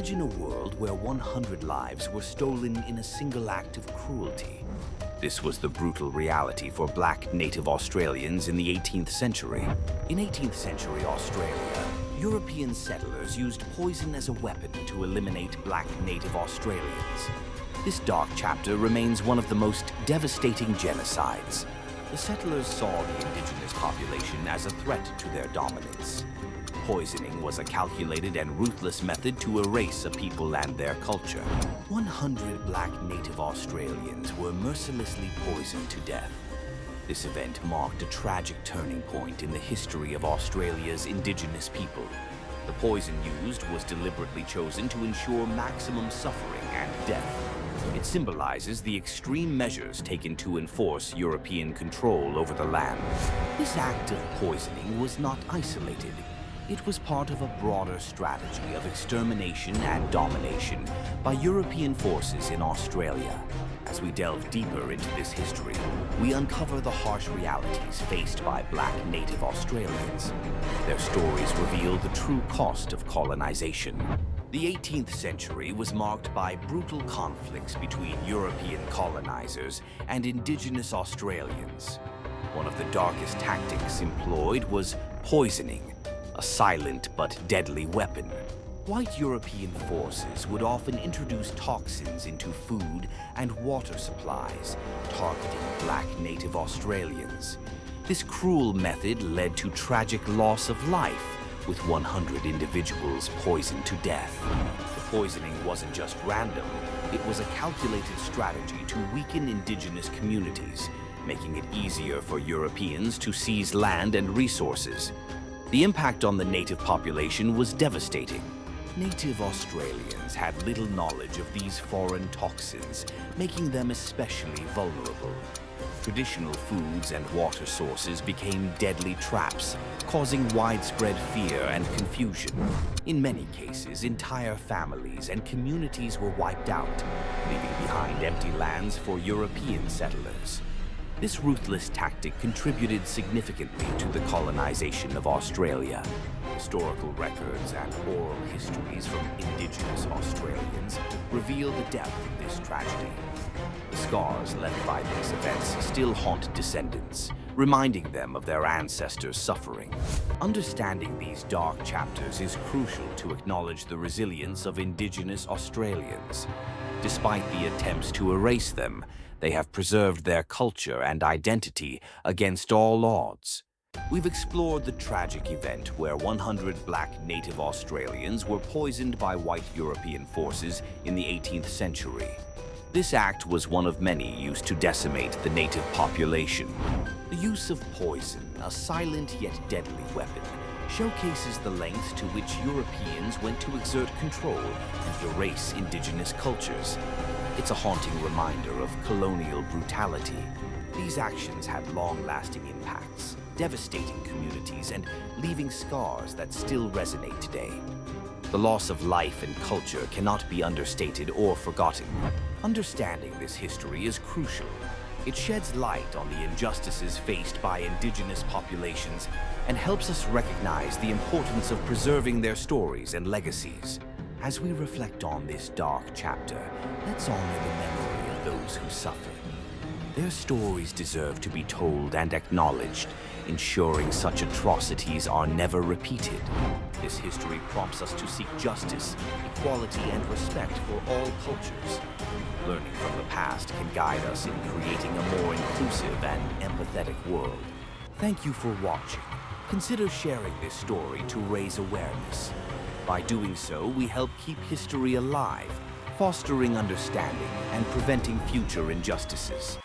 Imagine a world where 100 lives were stolen in a single act of cruelty. This was the brutal reality for black native Australians in the 18th century. In 18th century Australia, European settlers used poison as a weapon to eliminate black native Australians. This dark chapter remains one of the most devastating genocides. The settlers saw the indigenous population as a threat to their dominance. Poisoning was a calculated and ruthless method to erase a people and their culture. 100 black native Australians were mercilessly poisoned to death. This event marked a tragic turning point in the history of Australia's indigenous people. The poison used was deliberately chosen to ensure maximum suffering and death. It symbolizes the extreme measures taken to enforce European control over the land. This act of poisoning was not isolated. It was part of a broader strategy of extermination and domination by European forces in Australia. As we delve deeper into this history, we uncover the harsh realities faced by black native Australians. Their stories reveal the true cost of colonization. The 18th century was marked by brutal conflicts between European colonizers and indigenous Australians. One of the darkest tactics employed was poisoning, a silent but deadly weapon. White European forces would often introduce toxins into food and water supplies, targeting black native Australians. This cruel method led to tragic loss of life, with 100 individuals poisoned to death. The poisoning wasn't just random, it was a calculated strategy to weaken indigenous communities, making it easier for Europeans to seize land and resources. The impact on the native population was devastating. Native Australians had little knowledge of these foreign toxins, making them especially vulnerable. Traditional foods and water sources became deadly traps, causing widespread fear and confusion. In many cases, entire families and communities were wiped out, leaving behind empty lands for European settlers. This ruthless tactic contributed significantly to the colonization of Australia. Historical records and oral histories from indigenous Australians reveal the depth of this tragedy. The scars left by these events still haunt descendants, reminding them of their ancestors' suffering. Understanding these dark chapters is crucial to acknowledge the resilience of indigenous Australians. Despite the attempts to erase them, they have preserved their culture and identity against all odds. We've explored the tragic event where 100 black native Australians were poisoned by white European forces in the 18th century. This act was one of many used to decimate the native population. The use of poison, a silent yet deadly weapon, showcases the lengths to which Europeans went to exert control and erase indigenous cultures. It's a haunting reminder of colonial brutality. These actions had long-lasting impacts, devastating communities, and leaving scars that still resonate today. The loss of life and culture cannot be understated or forgotten. Understanding this history is crucial. It sheds light on the injustices faced by indigenous populations and helps us recognize the importance of preserving their stories and legacies. As we reflect on this dark chapter, let's honor the memory of those who suffered. Their stories deserve to be told and acknowledged, ensuring such atrocities are never repeated. This history prompts us to seek justice, equality, and respect for all cultures. Learning from the past can guide us in creating a more inclusive and empathetic world. Thank you for watching. Consider sharing this story to raise awareness. By doing so, we help keep history alive, fostering understanding and preventing future injustices.